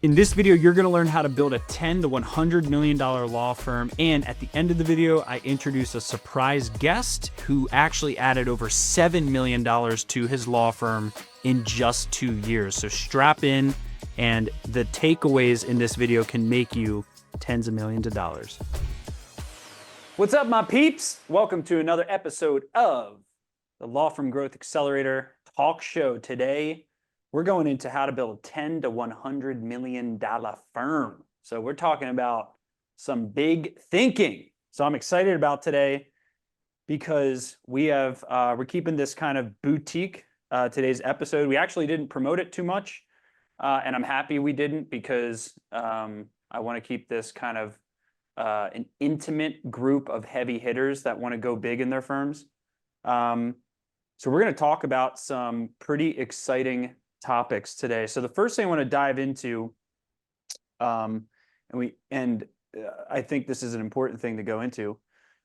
In this video, you're going to learn how to build a $10 to $100 million law firm. And at the end of the video, I introduce a surprise guest who actually added over $7 million to his law firm in just 2 years. So strap in, and the takeaways in this video can make you tens of millions of dollars. What's up, my peeps? Welcome to another episode of the Law Firm Growth Accelerator talk show. Today, we're going into how to build a $10 to $100 million firm. So we're talking about some big thinking. So I'm excited about today because we're keeping this kind of boutique today's episode. We actually didn't promote it too much, and I'm happy we didn't because I want to keep this kind of an intimate group of heavy hitters that want to go big in their firms. So we're going to talk about some pretty exciting topics today. So the first thing I want to dive into, I think this is an important thing to go into,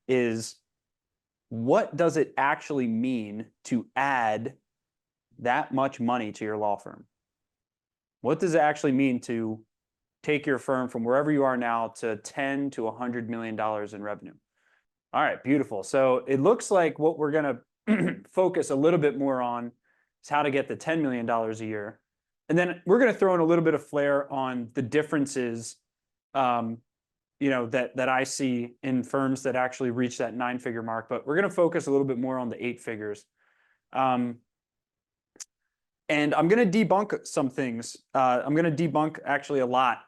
is what does it actually mean to add that much money to your law firm? What does it actually mean to take your firm from wherever you are now to $10 to $100 million in revenue? All right, beautiful. So it looks like what we're going to focus a little bit more on is how to get the $10 million a year. And then we're going to throw in a little bit of flair on the differences, that I see in firms that actually reach that 9-figure mark. But we're going to focus a little bit more on the 8 figures. And I'm going to debunk some things. I'm going to debunk actually a lot,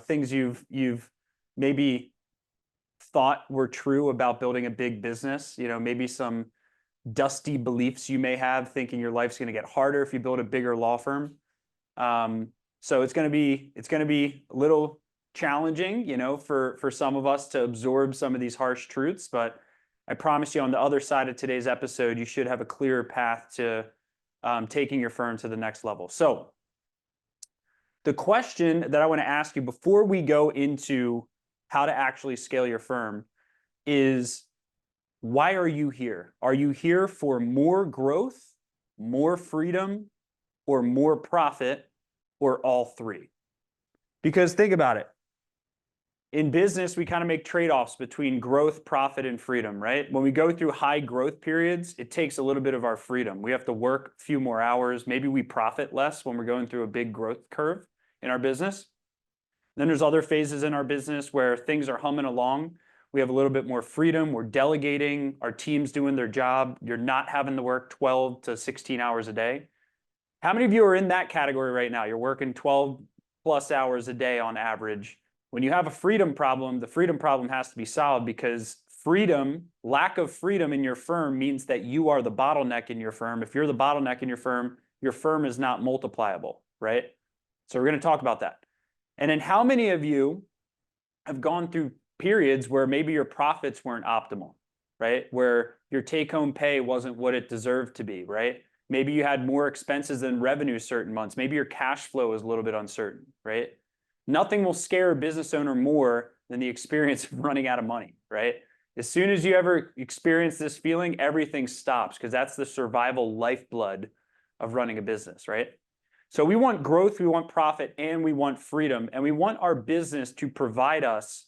things you've maybe thought were true about building a big business, maybe some dusty beliefs you may have thinking your life's going to get harder if you build a bigger law firm. So it's going to be a little challenging, for some of us to absorb some of these harsh truths. But I promise you, on the other side of today's episode, you should have a clearer path to taking your firm to the next level. So the question that I want to ask you before we go into how to actually scale your firm is, why are you here? Are you here for more growth, more freedom, or more profit, or all three? Because think about it. In business, we kind of make trade-offs between growth, profit, and freedom, right? When we go through high growth periods, it takes a little bit of our freedom. We have to work a few more hours. Maybe we profit less when we're going through a big growth curve in our business. Then there's other phases in our business where things are humming along. We have a little bit more freedom. We're delegating. Our team's doing their job. You're not having to work 12 to 16 hours a day. How many of you are in that category right now? You're working 12 plus hours a day on average. When you have a freedom problem, the freedom problem has to be solved, because lack of freedom in your firm means that you are the bottleneck in your firm. If you're the bottleneck in your firm is not multipliable, right? So we're going to talk about that. And then how many of you have gone through periods where maybe your profits weren't optimal, right? Where your take-home pay wasn't what it deserved to be, right? Maybe you had more expenses than revenue certain months. Maybe your cash flow is a little bit uncertain, right? Nothing will scare a business owner more than the experience of running out of money, right? As soon as you ever experience this feeling, everything stops, because that's the survival lifeblood of running a business, right? So we want growth, we want profit, and we want freedom. And we want our business to provide us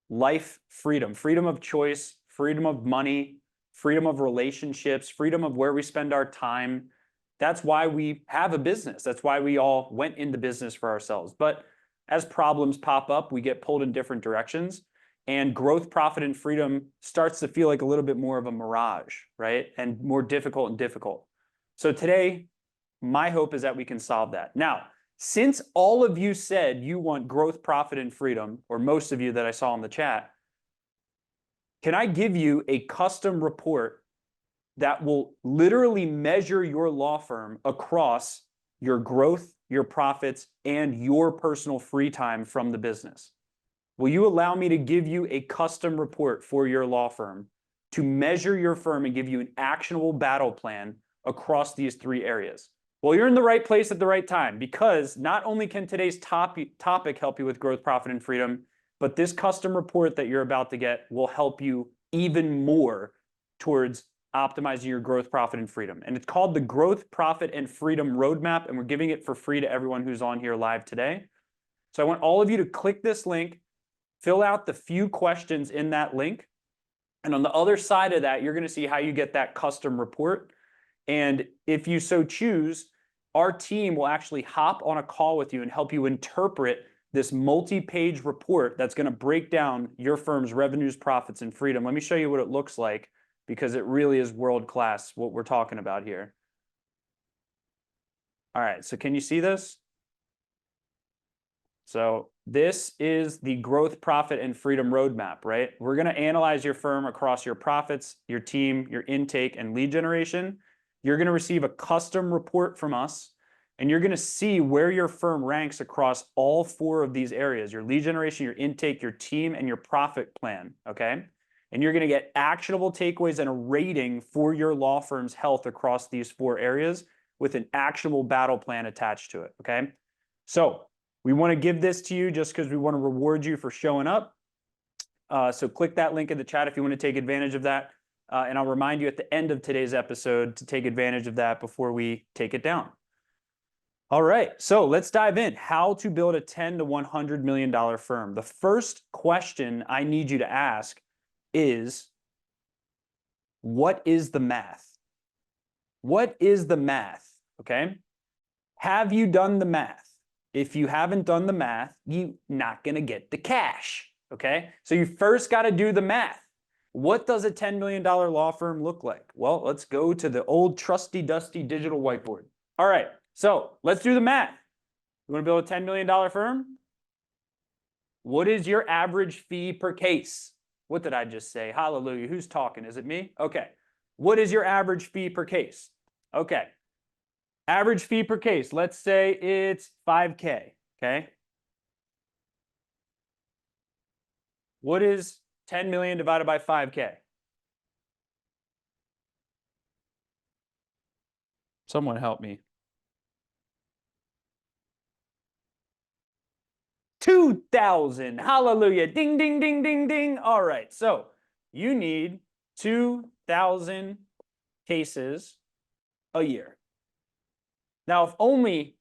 life freedom, freedom of choice, freedom of money, freedom of relationships, freedom of where we spend our time. That's why we have a business. That's why we all went into business for ourselves. But as problems pop up, we get pulled in different directions, and growth, profit, and freedom starts to feel like a little bit more of a mirage, right? And more difficult and difficult. So today, my hope is that we can solve that. Now, since all of you said you want growth, profit, and freedom, or most of you that I saw in the chat, can I give you a custom report that will literally measure your law firm across your growth, your profits, and your personal free time from the business? Will you allow me to give you a custom report for your law firm to measure your firm and give you an actionable battle plan across these 3 areas? Well, you're in the right place at the right time, because not only can today's topic help you with growth, profit, and freedom, but this custom report that you're about to get will help you even more towards optimizing your growth, profit, and freedom. And it's called the Growth, Profit, and Freedom Roadmap, and we're giving it for free to everyone who's on here live today. So I want all of you to click this link, fill out the few questions in that link. And on the other side of that, you're going to see how you get that custom report. And if you so choose, our team will actually hop on a call with you and help you interpret this multi-page report that's going to break down your firm's revenues, profits, and freedom. Let me show you what it looks like, because it really is world-class what we're talking about here. All right, so can you see this? So this is the growth, profit, and freedom roadmap, right? We're going to analyze your firm across your profits, your team, your intake, and lead generation. You're going to receive a custom report from us, and you're going to see where your firm ranks across all 4 of these areas: your lead generation, your intake, your team, and your profit plan, okay? And you're going to get actionable takeaways and a rating for your law firm's health across these 4 areas with an actionable battle plan attached to it, okay? So we want to give this to you just because we want to reward you for showing up. So click that link in the chat if you want to take advantage of that. And I'll remind you at the end of today's episode to take advantage of that before we take it down. All right, so let's dive in. How to build a $10 to $100 million firm. The first question I need you to ask is, what is the math? What is the math, okay? Have you done the math? If you haven't done the math, you're not going to get the cash, okay? So you first got to do the math. What does a $10 million law firm look like? Well, let's go to the old trusty, dusty digital whiteboard. All right, so let's do the math. You want to build a $10 million firm? What is your average fee per case? What did I just say? Hallelujah. Who's talking? Is it me? Okay. What is your average fee per case? Okay. Average fee per case, let's say it's $5K, okay? What is 10 million divided by 5K? Someone help me. 2,000. Hallelujah. Ding, ding, ding, ding, ding. All right. So you need 2,000 cases a year. Now, if only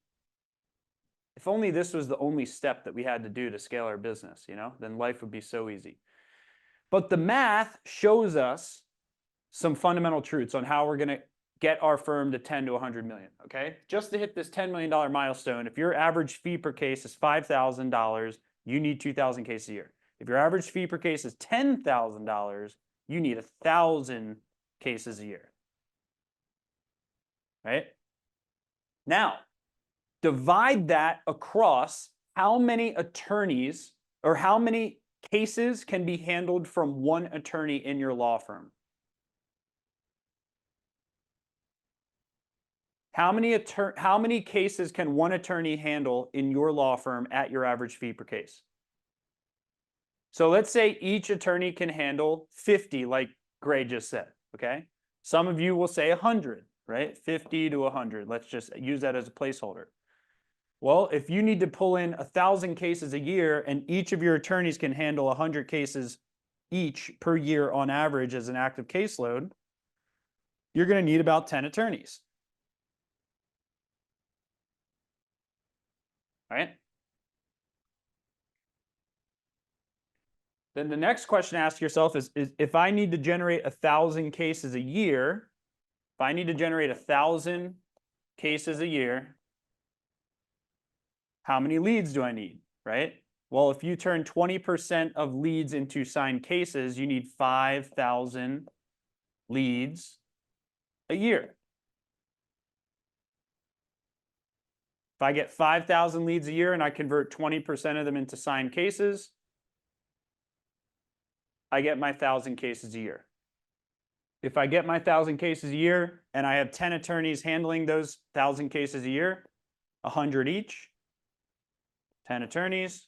this was the only step that we had to do to scale our business, then life would be so easy. But the math shows us some fundamental truths on how we're going to get our firm to 10 to 100 million, okay? Just to hit this $10 million milestone, if your average fee per case is $5,000, you need 2,000 cases a year. If your average fee per case is $10,000, you need 1,000 cases a year, right? Now, divide that across how many attorneys or how many cases can be handled from one attorney in your law firm. How many cases can one attorney handle in your law firm at your average fee per case? So let's say each attorney can handle 50, like Gray just said, okay? Some of you will say 100, right? 50 to 100. Let's just use that as a placeholder. Well, if you need to pull in 1,000 cases a year and each of your attorneys can handle 100 cases each per year on average as an active caseload, you're going to need about 10 attorneys. Right? Then the next question to ask yourself is if I need to generate 1,000 cases a year, if I need to generate 1,000 cases a year, how many leads do I need, right? Well, if you turn 20% of leads into signed cases, you need 5,000 leads a year. If I get 5,000 leads a year and I convert 20% of them into signed cases, I get my 1,000 cases a year. If I get my 1,000 cases a year and I have 10 attorneys handling those 1,000 cases a year, 100 each, 10 attorneys.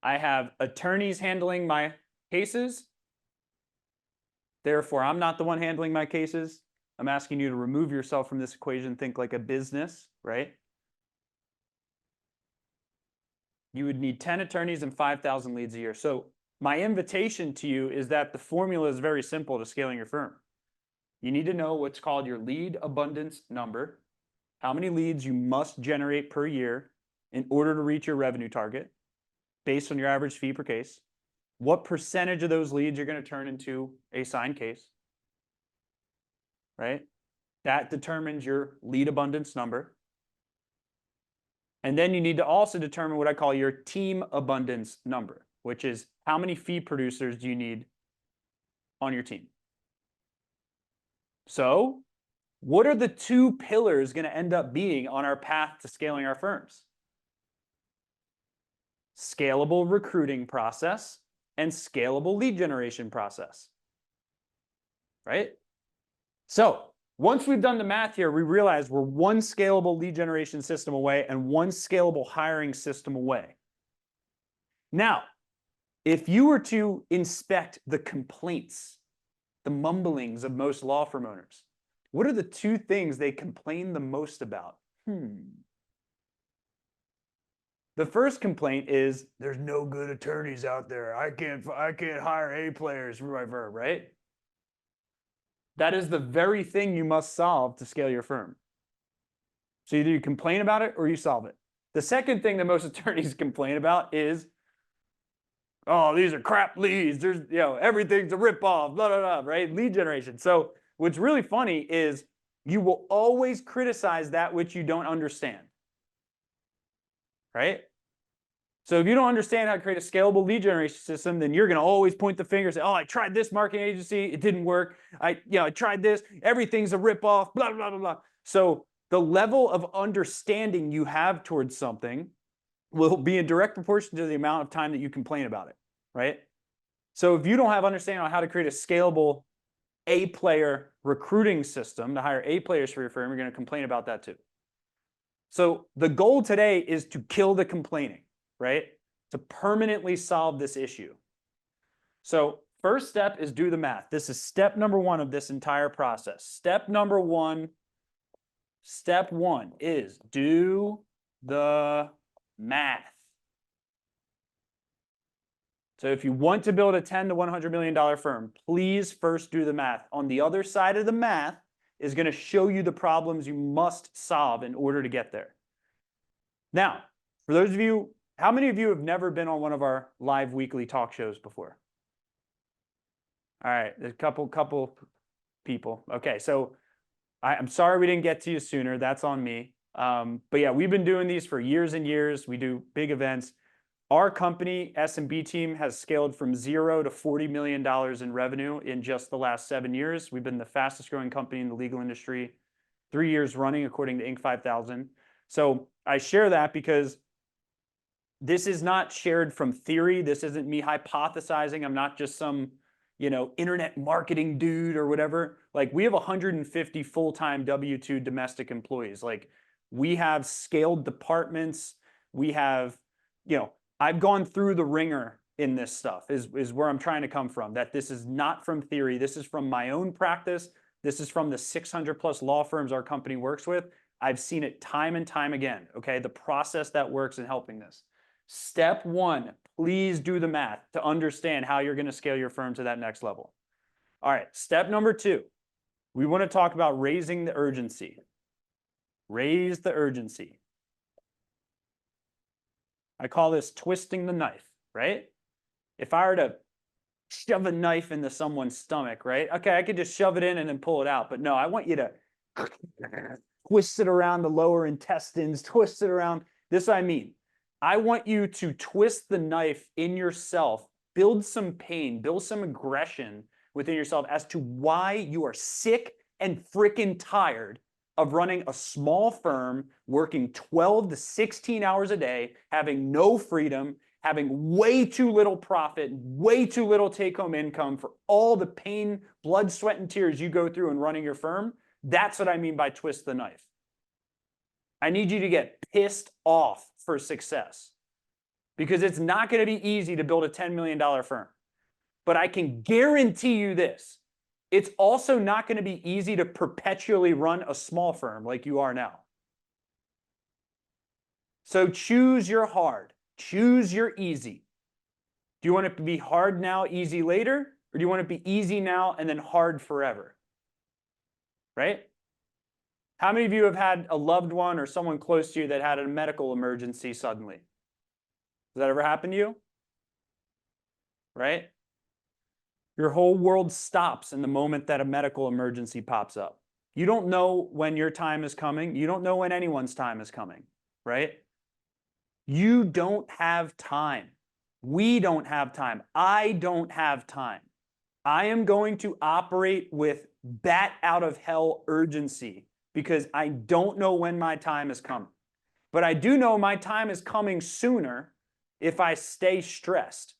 I have attorneys handling my cases. Therefore, I'm not the one handling my cases. I'm asking you to remove yourself from this equation, think like a business, right? You would need 10 attorneys and 5,000 leads a year. So my invitation to you is that the formula is very simple to scaling your firm. You need to know what's called your lead abundance number. how many leads you must generate per year in order to reach your revenue target based on your average fee per case. What percentage of those leads you're going to turn into a signed case, right? That determines your lead abundance number. And then you need to also determine what I call your team abundance number, which is how many fee producers do you need on your team. So what are the two pillars going to end up being on our path to scaling our firms? Scalable recruiting process and scalable lead generation process, right? So once we've done the math here, we realize we're one scalable lead generation system away and one scalable hiring system away. Now, if you were to inspect the complaints, the mumblings of most law firm owners, what are the two things they complain the most about? The first complaint is there's no good attorneys out there. I can't hire A players for my firm, right? That is the very thing you must solve to scale your firm. So either you complain about it or you solve it. The second thing that most attorneys complain about is, oh, these are crap leads. There's, everything's a ripoff, blah, blah, blah, right? Lead generation. So what's really funny is you will always criticize that which you don't understand, right? So if you don't understand how to create a scalable lead generation system, then you're going to always point the finger and say, oh, I tried this marketing agency. It didn't work. I tried this. Everything's a ripoff, blah, blah, blah, blah. So the level of understanding you have towards something will be in direct proportion to the amount of time that you complain about it, right? So if you don't have understanding on how to create a scalable A-player recruiting system to hire A players for your firm, you're going to complain about that too. So the goal today is to kill the complaining, right? To permanently solve this issue. So first step is do the math. This is step number one of this entire process. Step one is do the math. So if you want to build a $10 to $100 million firm, please first do the math. On the other side of the math is going to show you the problems you must solve in order to get there. Now, for those of you, how many of you have never been on one of our live weekly talk shows before? All right, there's a couple people. Okay, so I'm sorry we didn't get to you sooner. That's on me. But yeah, we've been doing these for years and years. We do big events. Our company, S&B team, has scaled from 0 to $40 million in revenue in just the last 7 years. We've been the fastest growing company in the legal industry, 3 years running, according to Inc. 5000. So I share that because this is not shared from theory. This isn't me hypothesizing. I'm not just some, internet marketing dude or whatever. Like, we have 150 full-time W-2 domestic employees. Like, we have scaled departments. We have, I've gone through the ringer in this stuff is where I'm trying to come from, that this is not from theory. This is from my own practice. This is from the 600 plus law firms our company works with. I've seen it time and time again, okay? The process that works in helping this. Step one, please do the math to understand how you're going to scale your firm to that next level. All right, step number two, we want to talk about raising the urgency. Raise the urgency. I call this twisting the knife, right? If I were to shove a knife into someone's stomach, right? Okay, I could just shove it in and then pull it out. But no, I want you to twist it around the lower intestines, twist it around. This is what I mean. I want you to twist the knife in yourself, build some pain, build some aggression within yourself as to why you are sick and freaking tired of running a small firm, working 12 to 16 hours a day, having no freedom, having way too little profit, way too little take-home income for all the pain, blood, sweat, and tears you go through in running your firm. That's what I mean by twist the knife. I need you to get pissed off for success, because it's not going to be easy to build a $10 million firm. But I can guarantee you this. It's also not going to be easy to perpetually run a small firm like you are now. So choose your hard. Choose your easy. Do you want it to be hard now, easy later? Or do you want it to be easy now and then hard forever? Right? How many of you have had a loved one or someone close to you that had a medical emergency suddenly? Does that ever happen to you? Right? Your whole world stops in the moment that a medical emergency pops up. You don't know when your time is coming. You don't know when anyone's time is coming, right? You don't have time. We don't have time. I don't have time. I am going to operate with bat out of hell urgency because I don't know when my time is coming. But I do know my time is coming sooner if I stay stressed.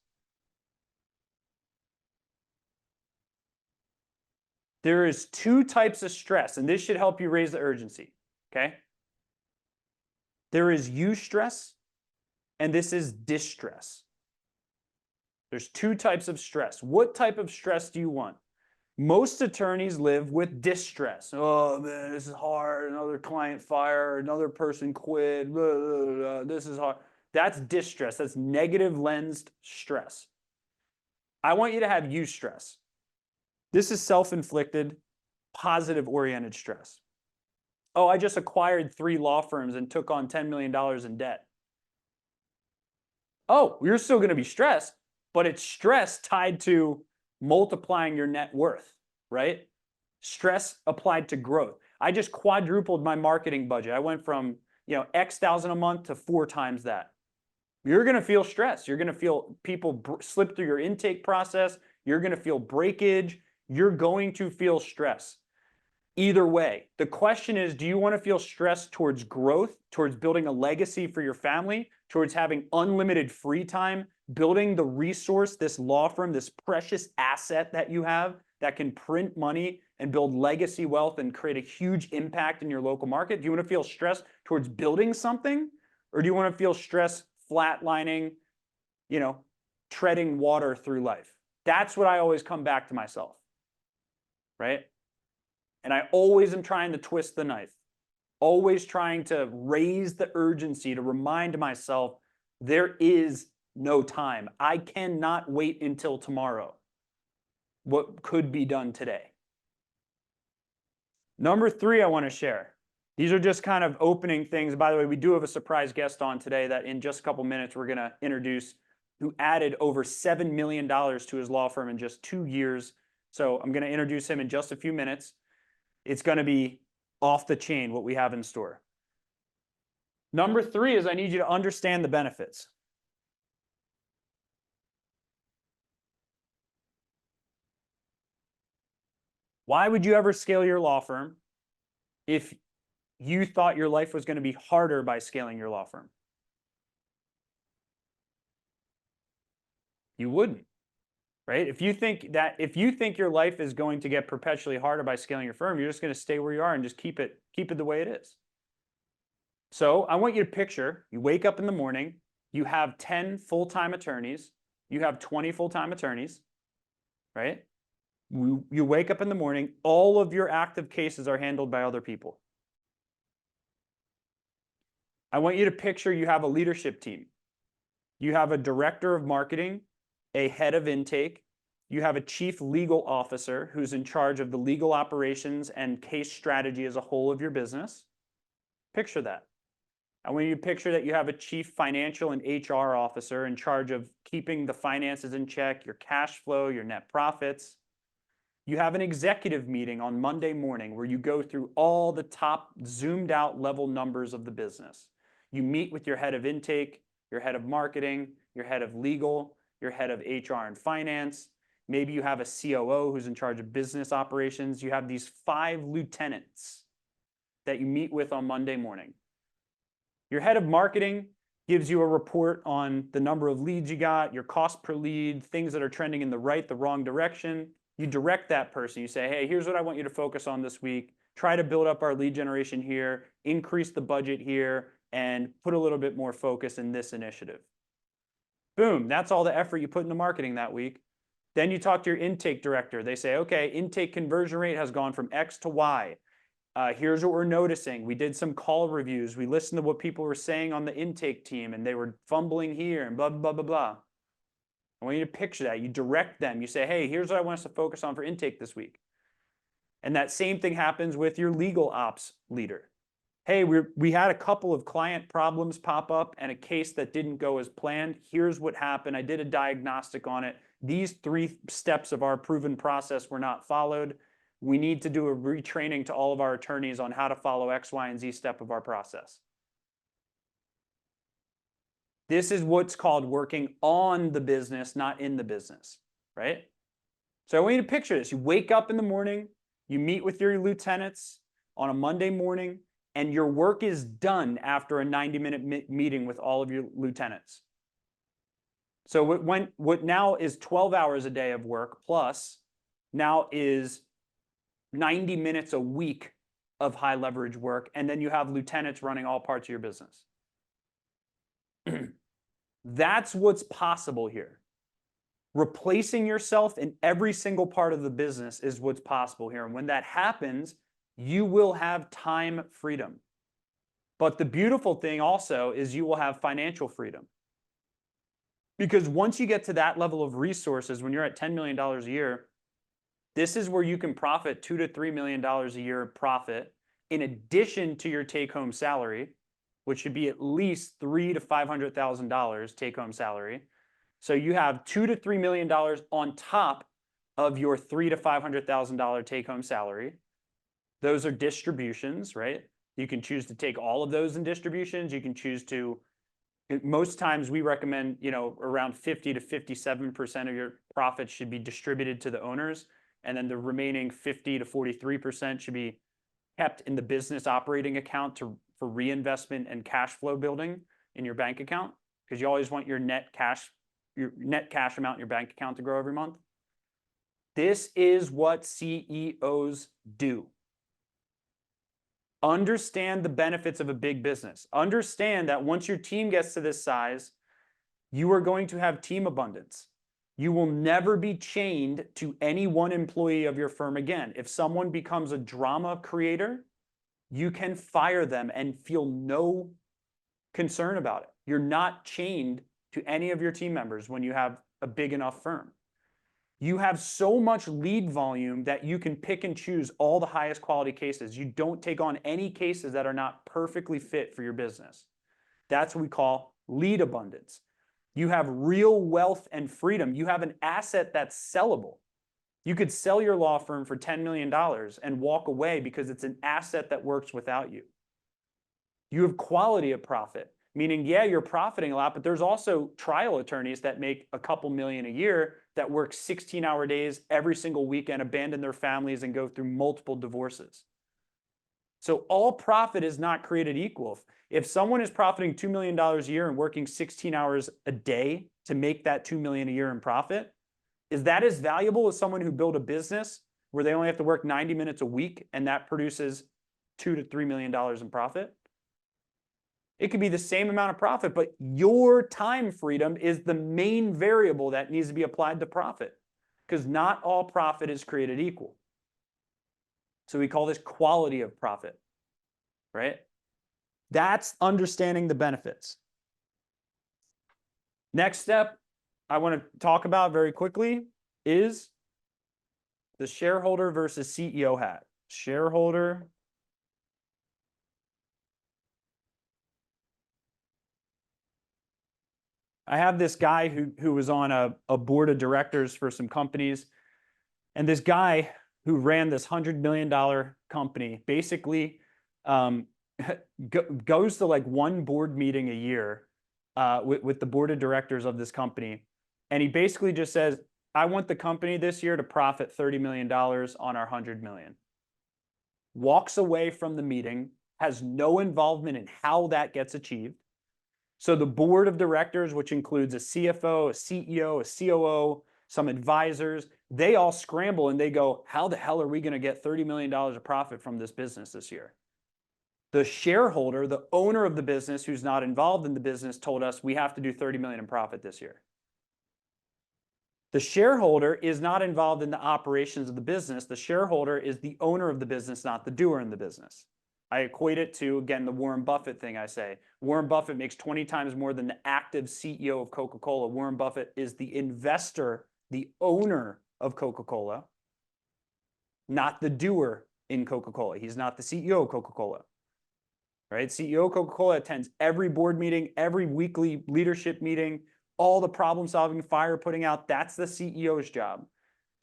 There is two types of stress, and this should help you raise the urgency, okay? There is eustress, and this is distress. There's two types of stress. What type of stress do you want? Most attorneys live with distress. Oh man, this is hard. Another client fired, another person quit. Blah, blah, blah. This is hard. That's distress. That's negative lensed stress. I want you to have eustress. This is self-inflicted, positive-oriented stress. Oh, I just acquired 3 law firms and took on $10 million in debt. Oh, you're still going to be stressed, but it's stress tied to multiplying your net worth, right? Stress applied to growth. I just quadrupled my marketing budget. I went from, X thousand a month to 4 times that. You're going to feel stress. You're going to feel people slip through your intake process. You're going to feel breakage. You're going to feel stress. Either way, the question is, do you want to feel stressed towards growth, towards building a legacy for your family, towards having unlimited free time, building the resource, this law firm, this precious asset that you have that can print money and build legacy wealth and create a huge impact in your local market? Do you want to feel stressed towards building something? Or do you want to feel stressed flatlining, treading water through life? That's what I always come back to myself, right? And I always am trying to twist the knife, always trying to raise the urgency to remind myself there is no time. I cannot wait until tomorrow. What could be done today? Number 3 I want to share. These are just kind of opening things. By the way, we do have a surprise guest on today that in just a couple minutes we're going to introduce, who added over $7 million to his law firm in just 2 years. So I'm going to introduce him in just a few minutes. It's going to be off the chain what we have in store. Number 3 is I need you to understand the benefits. Why would you ever scale your law firm if you thought your life was going to be harder by scaling your law firm? You wouldn't, right? If you think your life is going to get perpetually harder by scaling your firm, you're just going to stay where you are and just keep it the way it is. So I want you to picture, you wake up in the morning, you have 10 full-time attorneys, you have 20 full-time attorneys, right? You wake up in the morning, all of your active cases are handled by other people. I want you to picture you have a leadership team. You have a director of marketing, a head of intake, you have a chief legal officer who's in charge of the legal operations and case strategy as a whole of your business. Picture that. I want you to picture that you have a chief financial and HR officer in charge of keeping the finances in check, your cash flow, your net profits. You have an executive meeting on Monday morning where you go through all the top zoomed out level numbers of the business. You meet with your head of intake, your head of marketing, your head of legal, your head of HR and finance. Maybe you have a COO who's in charge of business operations. You have these 5 lieutenants that you meet with on Monday morning. Your head of marketing gives you a report on the number of leads you got, your cost per lead, things that are trending in the right, the wrong direction. You direct that person. You say, hey, here's what I want you to focus on this week. Try to build up our lead generation here, increase the budget here, and put a little bit more focus in this initiative. Boom, that's all the effort you put into marketing that week. Then you talk to your intake director. They say, okay, intake conversion rate has gone from X to Y. Here's what we're noticing. We did some call reviews. We listened to what people were saying on the intake team, and they were fumbling here and blah, blah, blah, blah. I want you to picture that. You direct them. You say, hey, here's what I want us to focus on for intake this week. And that same thing happens with your legal ops leader. Hey, we had a couple of client problems pop up and a case that didn't go as planned. Here's what happened. I did a diagnostic on it. These 3 steps of our proven process were not followed. We need to do a retraining to all of our attorneys on how to follow X, Y, and Z step of our process. This is what's called working on the business, not in the business, right? So I want you to picture this. You wake up in the morning, you meet with your lieutenants on a Monday morning, and your work is done after a 90-minute meeting with all of your lieutenants. So what now is 12 hours a day of work plus now is 90 minutes a week of high leverage work, and then you have lieutenants running all parts of your business. That's what's possible here. Replacing yourself in every single part of the business is what's possible here. And when that happens, you will have time freedom. But the beautiful thing also is you will have financial freedom. Because once you get to that level of resources, when you're at $10 million a year, this is where you can profit $2 to $3 million a year profit in addition to your take-home salary, which should be at least $300,000 to $500,000 take-home salary. So you have $2 to $3 million on top of your $300,000 to $500,000 take-home salary. Those are distributions, right? You can choose to take all of those in distributions. You can choose to, most times we recommend, around 50 to 57% of your profits should be distributed to the owners. And then the remaining 50 to 43% should be kept in the business operating account for reinvestment and cash flow building in your bank account, because you always want your net cash amount in your bank account to grow every month. This is what CEOs do. Understand the benefits of a big business. Understand that once your team gets to this size, you are going to have team abundance. You will never be chained to any one employee of your firm again. If someone becomes a drama creator, you can fire them and feel no concern about it. You're not chained to any of your team members when you have a big enough firm. You have so much lead volume that you can pick and choose all the highest quality cases. You don't take on any cases that are not perfectly fit for your business. That's what we call lead abundance. You have real wealth and freedom. You have an asset that's sellable. You could sell your law firm for $10 million and walk away because it's an asset that works without you. You have quality of profit, meaning, yeah, you're profiting a lot, but there's also trial attorneys that make a couple million a year that work 16-hour days every single weekend, abandon their families, and go through multiple divorces. So all profit is not created equal. If someone is profiting $2 million a year and working 16 hours a day to make that $2 million a year in profit, is that as valuable as someone who built a business where they only have to work 90 minutes a week and that produces $2 to $3 million in profit? It could be the same amount of profit, but your time freedom is the main variable that needs to be applied to profit, because not all profit is created equal. So we call this quality of profit, right? That's understanding the benefits. Next step I want to talk about very quickly is the shareholder versus CEO hat. Shareholder I have this guy who was on a board of directors for some companies, and this guy who ran this $100 million company basically goes to like one board meeting a year with the board of directors of this company, and he basically just says, I want the company this year to profit $30 million on our $100 million. Walks away from the meeting, has no involvement in how that gets achieved. So the board of directors, which includes a CFO, a CEO, a COO, some advisors, they all scramble and they go, how the hell are we going to get $30 million of profit from this business this year? The shareholder, the owner of the business who's not involved in the business, told us we have to do $30 million in profit this year. The shareholder is not involved in the operations of the business. The shareholder is the owner of the business, not the doer in the business. I equate it to, again, the Warren Buffett thing I say. Warren Buffett makes 20 times more than the active CEO of Coca-Cola. Warren Buffett is the investor, the owner of Coca-Cola. not the doer in Coca-Cola. He's not the CEO of Coca-Cola, right? CEO of Coca-Cola attends every board meeting, every weekly leadership meeting, all the problem solving, fire putting out. That's the CEO's job.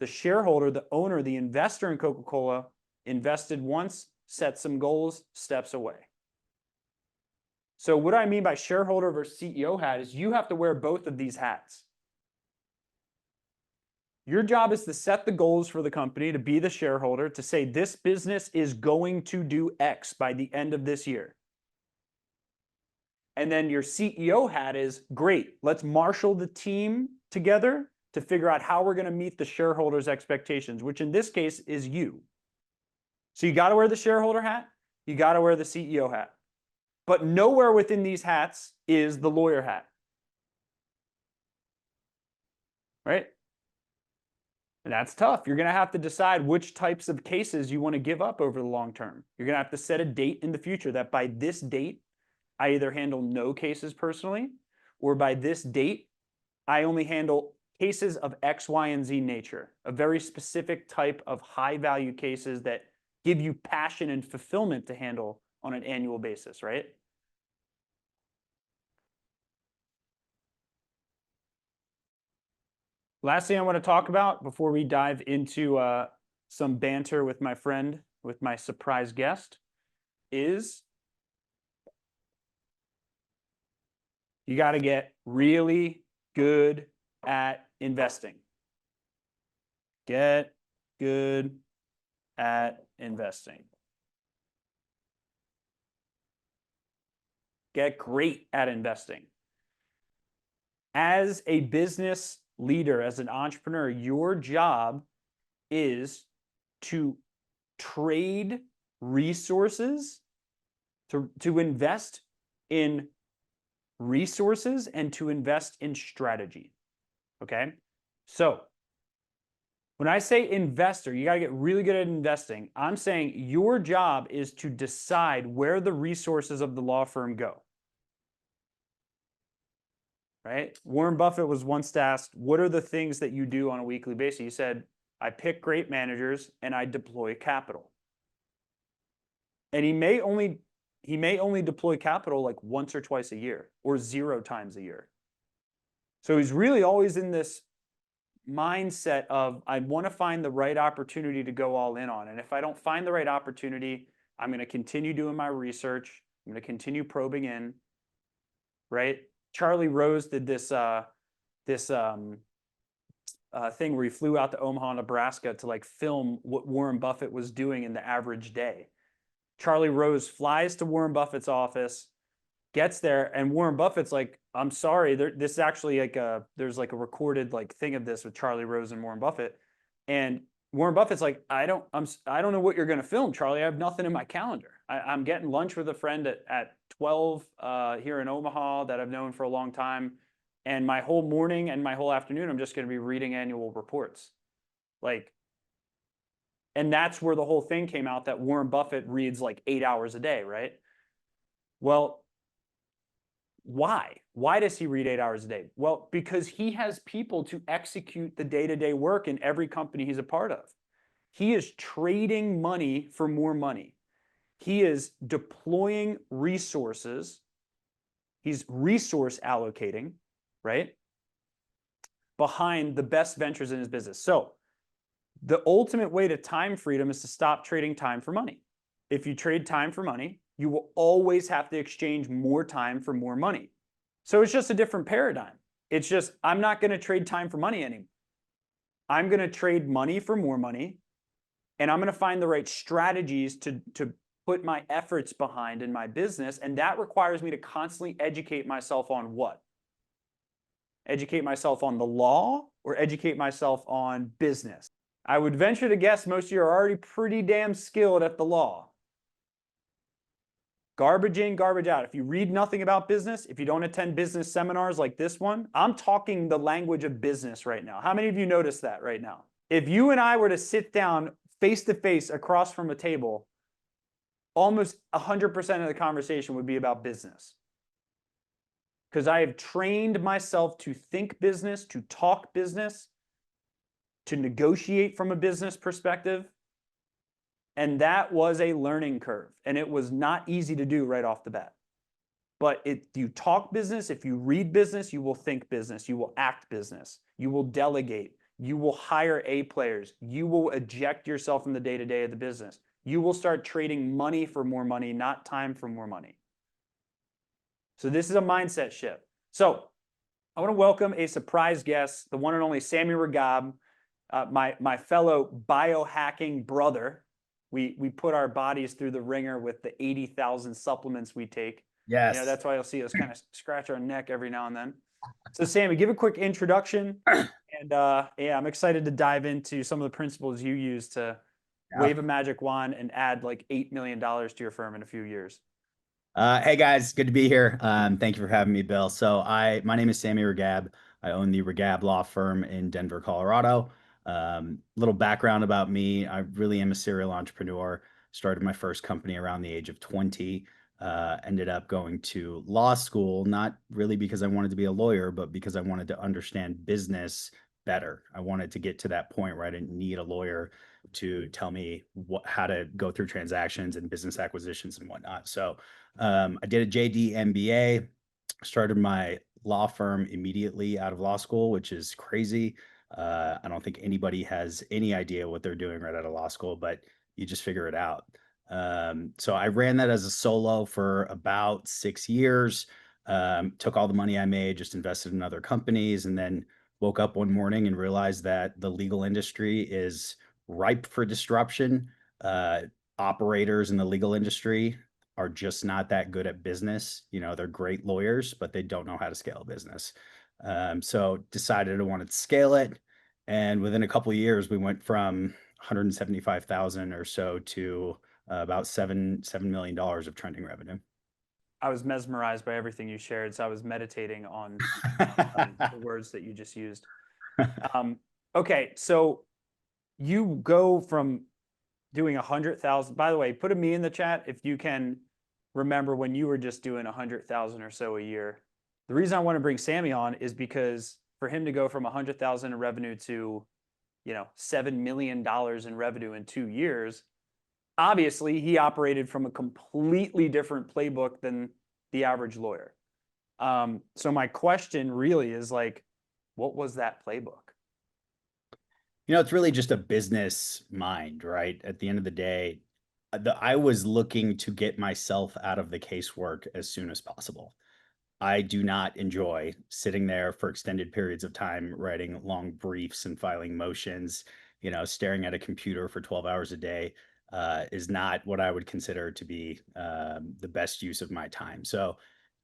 The shareholder, the owner, the investor in Coca-Cola invested once, set some goals, steps away. So what I mean by shareholder versus CEO hat is you have to wear both of these hats. Your job is to set the goals for the company, to be the shareholder, to say this business is going to do X by the end of this year. And then your CEO hat is, great, let's marshal the team together to figure out how we're going to meet the shareholders' expectations, which in this case is you. So you got to wear the shareholder hat, you got to wear the CEO hat. But nowhere within these hats is the lawyer hat. Right? And that's tough. You're going to have to decide which types of cases you want to give up over the long term. You're going to have to set a date in the future that by this date, I either handle no cases personally, or by this date, I only handle cases of X, Y, and Z nature, a very specific type of high value cases that give you passion and fulfillment to handle on an annual basis, right? Last thing I want to talk about before we dive into some banter with my friend, with my surprise guest, is you got to get really good at investing. Get good at investing. Get great at investing. As a business leader, as an entrepreneur, your job is to trade resources, to invest in resources and to invest in strategy. Okay? So when I say investor, you got to get really good at investing. I'm saying your job is to decide where the resources of the law firm go. Right? Warren Buffett was once asked, what are the things that you do on a weekly basis? He said, I pick great managers and I deploy capital. And he may only deploy capital like once or twice a year or 0 times a year. So he's really always in this mindset of, I want to find the right opportunity to go all in on. And if I don't find the right opportunity, I'm going to continue doing my research. I'm going to continue probing in, right? Charlie Rose did this thing where he flew out to Omaha, Nebraska to like film what Warren Buffett was doing in the average day. Charlie Rose flies to Warren Buffett's office, gets there, and Warren Buffett's like, I'm sorry, this is actually like there's like a recorded like thing of this with Charlie Rose and Warren Buffett. And Warren Buffett's like, I don't know what you're going to film, Charlie. I have nothing in my calendar. I'm getting lunch with a friend at 12 here in Omaha that I've known for a long time. And my whole morning and my whole afternoon, I'm just going to be reading annual reports. Like, and that's where the whole thing came out that Warren Buffett reads like 8 hours a day, right? Well, why? Why does he read 8 hours a day? Well, because he has people to execute the day-to-day work in every company he's a part of. He is trading money for more money. He is deploying resources. He's resource allocating, right, behind the best ventures in his business. So the ultimate way to time freedom is to stop trading time for money. If you trade time for money, you will always have to exchange more time for more money. So it's just a different paradigm. It's just, I'm not going to trade time for money anymore. I'm going to trade money for more money, and I'm going to find the right strategies to put my efforts behind in my business, and that requires me to constantly educate myself on what? Educate myself on the law or educate myself on business? I would venture to guess most of you are already pretty damn skilled at the law. Garbage in, garbage out. If you read nothing about business, if you don't attend business seminars like this one, I'm talking the language of business right now. How many of you notice that right now? If you and I were to sit down face to face across from a table, almost 100% of the conversation would be about business. Because I have trained myself to think business, to talk business, to negotiate from a business perspective. And that was a learning curve. And it was not easy to do right off the bat. But if you talk business, if you read business, you will think business, you will act business, you will delegate, you will hire A players, you will eject yourself from the day-to-day of the business. You will start trading money for more money, not time for more money. So this is a mindset shift. So I want to welcome a surprise guest, the one and only Sami Ragab, my fellow biohacking brother. We put our bodies through the ringer with the 80,000 supplements we take. Yes. You know, that's why you'll see us kind of scratch our neck every now and then. So Sami, give a quick introduction. And yeah, I'm excited to dive into some of the principles you use to wave a magic wand and add like $8 million to your firm in a few years. Hey guys, good to be here. Thank you for having me, Bill. So my name is Sami Ragab. I own the Ragab Law Firm in Denver, Colorado. Little background about me. I really am a serial entrepreneur. Started my first company around the age of 20. Ended up going to law school, not really because I wanted to be a lawyer, but because I wanted to understand business better. I wanted to get to that point where I didn't need a lawyer to tell me how to go through transactions and business acquisitions and whatnot. So I did a JD MBA, started my law firm immediately out of law school, which is crazy. I don't think anybody has any idea what they're doing right out of law school, but you just figure it out. So I ran that as a solo for about 6 years, took all the money I made, just invested in other companies, and then woke up one morning and realized that the legal industry is ripe for disruption. Operators in the legal industry are just not that good at business. You know, they're great lawyers, but they don't know how to scale a business. So decided I wanted to scale it. And within a couple of years, we went from 175,000 or so to about $7 million of trending revenue. I was mesmerized by everything you shared, so I was meditating on the words that you just used. Okay, so you go from doing 100,000. By the way, put a me in the chat if you can remember when you were just doing 100,000 or so a year. The reason I want to bring Sami on is because for him to go from 100,000 in revenue to, you know, $7 million in revenue in 2 years, obviously he operated from a completely different playbook than the average lawyer. So my question really is like, what was that playbook? You know, it's really just a business mind, right? At the end of the day, I was looking to get myself out of the casework as soon as possible. I do not enjoy sitting there for extended periods of time, writing long briefs and filing motions. You know, staring at a computer for 12 hours a day is not what I would consider to be the best use of my time. So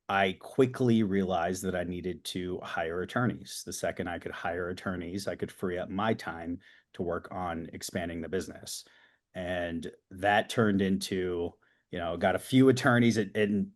I quickly realized that I needed to hire attorneys. The second I could hire attorneys, I could free up my time to work on expanding the business. And that turned into, you know, got a few attorneys and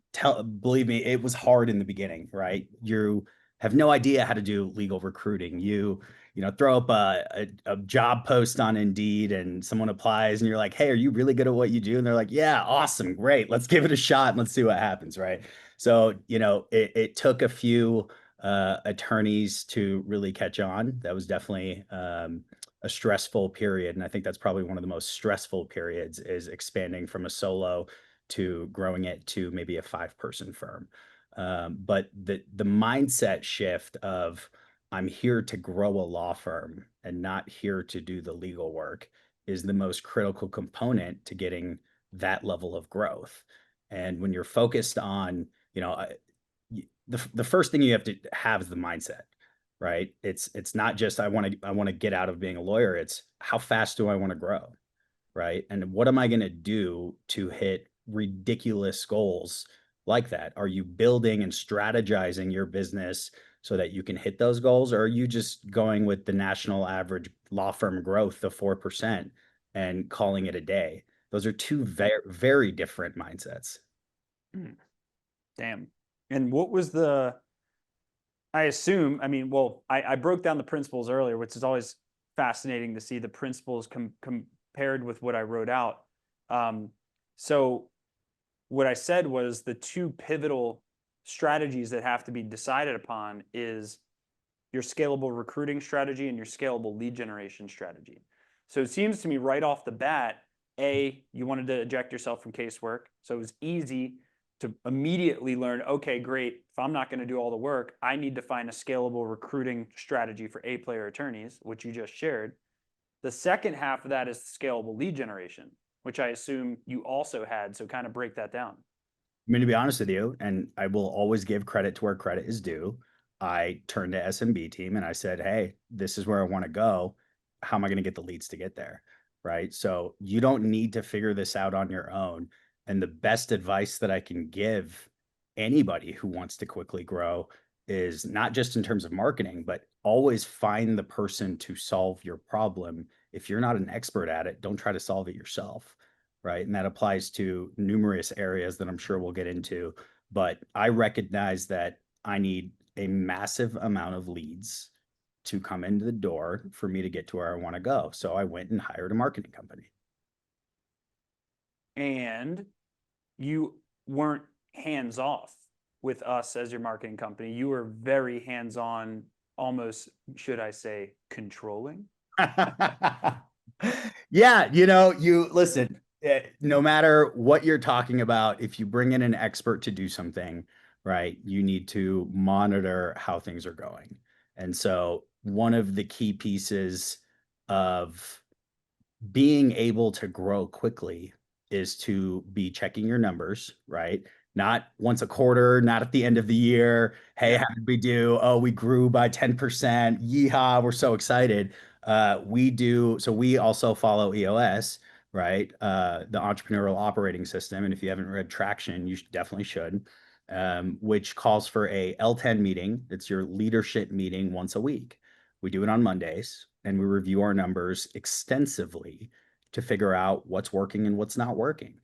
believe me, it was hard in the beginning, right? You have no idea how to do legal recruiting. You know, throw up a job post on Indeed and someone applies and you're like, hey, are you really good at what you do? And they're like, yeah, awesome, great. Let's give it a shot and let's see what happens, right? So, you know, it took a few attorneys to really catch on. That was definitely a stressful period. And I think that's probably one of the most stressful periods is expanding from a solo to growing it to maybe a 5-person firm. But the mindset shift of I'm here to grow a law firm and not here to do the legal work is the most critical component to getting that level of growth. And when you're focused on, you know, the first thing you have to have is the mindset, right? It's not just I want to get out of being a lawyer. It's how fast do I want to grow, right? And what am I going to do to hit ridiculous goals like that? Are you building and strategizing your business so that you can hit those goals, or are you just going with the national average law firm growth of 4% and calling it a day? Those are two very, very different mindsets. Damn. And what was I assume, I mean, well, I broke down the principles earlier, which is always fascinating to see the principles compared with what I wrote out. So what I said was the two pivotal strategies that have to be decided upon is your scalable recruiting strategy and your scalable lead generation strategy. So it seems to me right off the bat, you wanted to eject yourself from casework. So it was easy to immediately learn, okay, great. If I'm not going to do all the work, I need to find a scalable recruiting strategy for A player attorneys, which you just shared. The second half of that is scalable lead generation, which I assume you also had. So kind of break that down. I mean, to be honest with you, and I will always give credit to where credit is due. I turned to SMB team and I said, hey, this is where I want to go. How am I going to get the leads to get there? Right. So you don't need to figure this out on your own. And the best advice that I can give anybody who wants to quickly grow is not just in terms of marketing, but always find the person to solve your problem. If you're not an expert at it, don't try to solve it yourself. Right. And that applies to numerous areas that I'm sure we'll get into. But I recognize that I need a massive amount of leads to come into the door for me to get to where I want to go. So I went and hired a marketing company. And you weren't hands off with us as your marketing company. You were very hands on, almost, should I say, controlling? Yeah, you listen, no matter what you're talking about, if you bring in an expert to do something, right, you need to monitor how things are going. And so one of the key pieces of being able to grow quickly is to be checking your numbers, right? Not once a quarter, not at the end of the year. Hey, Yeah. how did we do? Oh, we grew by 10%. Yeehaw, we're so excited. So we also follow EOS, right? The entrepreneurial operating system. And if you haven't read Traction, you definitely should, which calls for a L10 meeting. It's your leadership meeting once a week. We do it on Mondays and we review our numbers extensively to figure out what's working and what's not working.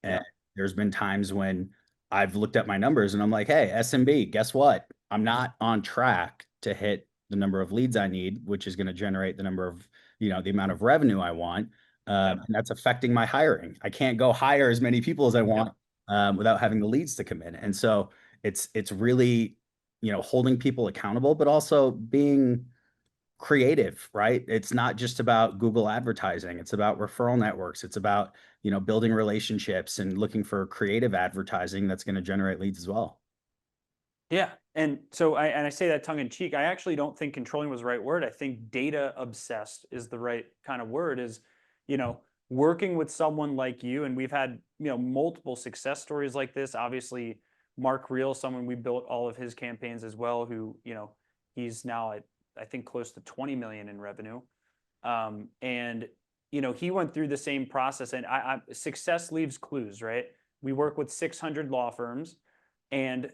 And Yeah. there's been times when I've looked at my numbers and I'm like, hey, SMB, guess what? I'm not on track to hit the number of leads I need, which is going to generate the number of, the amount of revenue I want. Yep. And that's affecting my hiring. I can't go hire as many people as I Yep. want without having the leads to come in. And so it's really, holding people accountable, but also being creative, right? It's not just about Google advertising. It's about referral networks. It's about, building relationships and looking for creative advertising that's going to generate leads as well. Yeah. And so I say that tongue in cheek. I actually don't think controlling was the right word. I think data obsessed is the right kind of word, is, you know, working with someone like you. And we've had, multiple success stories like this. Obviously, Mark Reel, someone we built all of his campaigns as well, who, he's now at, I think, close to 20 million in revenue. And, he went through the same process, and success leaves clues, right? We work with 600 law firms, and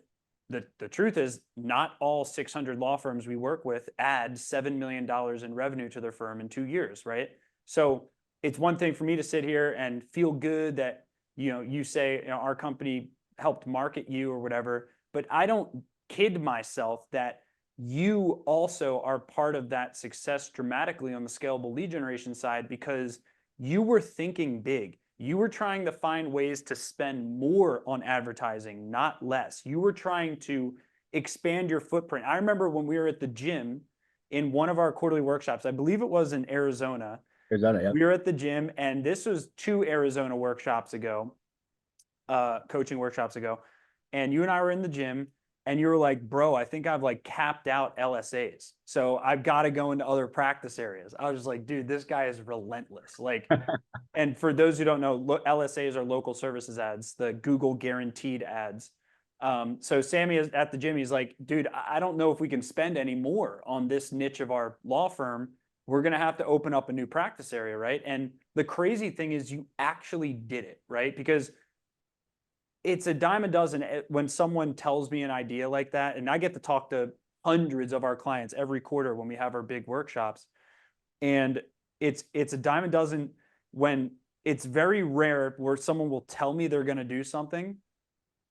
the truth is, not all 600 law firms we work with add $7 million in revenue to their firm in 2 years, right? So it's one thing for me to sit here and feel good that, you say, our company helped market you or whatever, but I don't kid myself that you also are part of that success dramatically on the scalable lead generation side, because you were thinking big. You were trying to find ways to spend more on advertising, not less. You were trying to expand your footprint. I remember when we were at the gym in one of our quarterly workshops, I believe it was in Arizona. Here's that, yeah. We were at the gym, and this was 2 Arizona workshops ago, coaching workshops ago. And you and I were in the gym, and you were like, bro, I think I've like capped out LSAs. So I've got to go into other practice areas. I was just like, dude, this guy is relentless. Like, and for those who don't know, LSAs are local services ads, the Google guaranteed ads. So Sammy is at the gym. He's like, dude, I don't know if we can spend any more on this niche of our law firm. We're going to have to open up a new practice area, right? And the crazy thing is you actually did it, right? Because it's a dime a dozen when someone tells me an idea like that. And I get to talk to hundreds of our clients every quarter when we have our big workshops. And it's a dime a dozen when it's very rare where someone will tell me they're going to do something,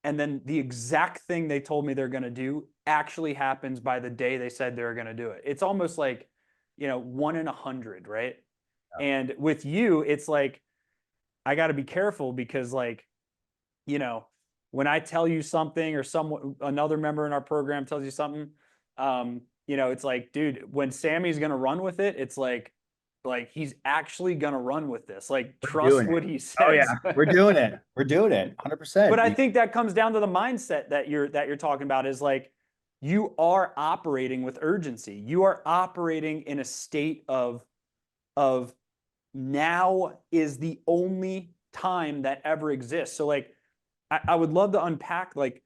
and then the exact thing they told me they're going to do actually happens by the day they said they were going to do it. It's almost like, 1 in 100, right? Yeah. And with you, it's like, I got to be careful because, like, when I tell you something, or another member in our program tells you something, it's like, dude, when Sammy's going to run with it, it's like, like he's actually gonna run with this. Like, We're trust doing it. what he Oh yeah, says. we're doing it. We're doing it. But 100%. I think that comes down to the mindset that you're talking about, is like, you are operating with urgency. You are operating in a state of now is the only time that ever exists. So like, I would love to unpack, like,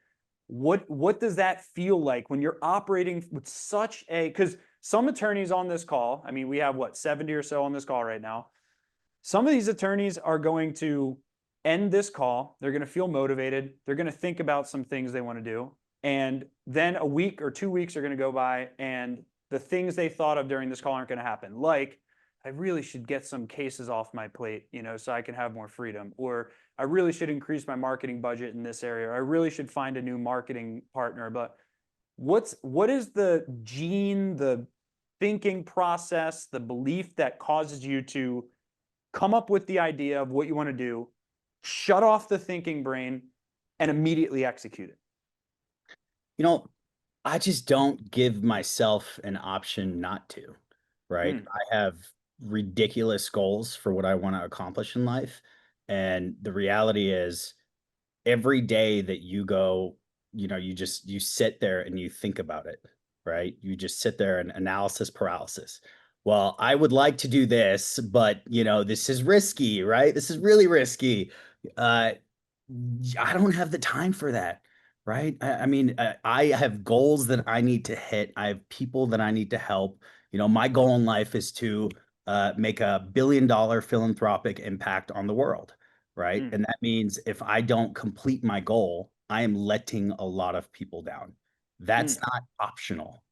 what does that feel like when you're operating with such a, because some attorneys on this call, I mean, we have what, 70 or so on this call right now. Some of these attorneys are going to end this call. They're going to feel motivated. They're going to think about some things they want to do. And then a week or 2 weeks are going to go by, and the things they thought of during this call aren't going to happen. Like, I really should get some cases off my plate, so I can have more freedom. Or I really should increase my marketing budget in this area. Or I really should find a new marketing partner. But what is the gene, the thinking process, the belief that causes you to come up with the idea of what you want to do, shut off the thinking brain, and immediately execute it? You know, I just don't give myself an option not to, right? Mm, I have ridiculous goals for what I want to accomplish in life. And the reality is, every day that you go, you sit there and you think about it, right? You just sit there and analysis paralysis. Well, I would like to do this, but this is risky, right? This is really risky. Uh, I don't have the time for that, right? I mean, I have goals that I need to hit. I have people that I need to help. My goal in life is to make $1 billion philanthropic impact on the world, right? mm, And that means if I don't complete my goal, I am letting a lot of people down. That's mm, not optional,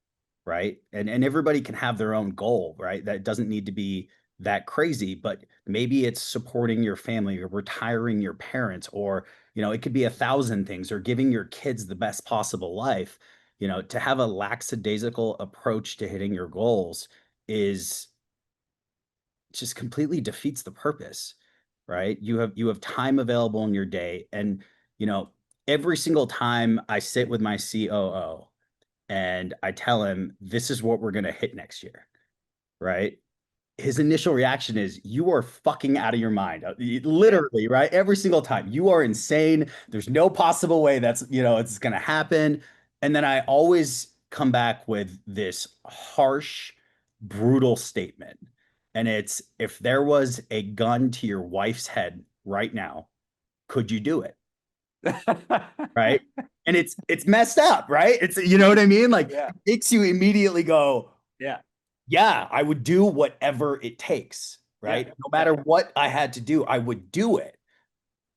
right? And everybody can have their own goal, right? That doesn't need to be that crazy, but maybe it's supporting your family or retiring your parents, or it could be 1,000 things, or giving your kids the best possible life. To have a lackadaisical approach to hitting your goals is just completely defeats the purpose, right? You have time available in your day, and you know every single time I sit with my COO and I tell him this is what we're going to hit next year, right? His initial reaction is, you are fucking out of your mind. yeah. Literally, right? Every single time. You are insane. There's no possible way it's going to happen. And then I always come back with this harsh, brutal statement. And it's, if there was a gun to your wife's head right now, could you do it? Right? And it's messed up, right? It's, you know what I mean? Like, Yeah. it makes you immediately go, Yeah. yeah, I would do whatever it takes, Yeah. right? No Yeah. matter what I had to do, I would do it.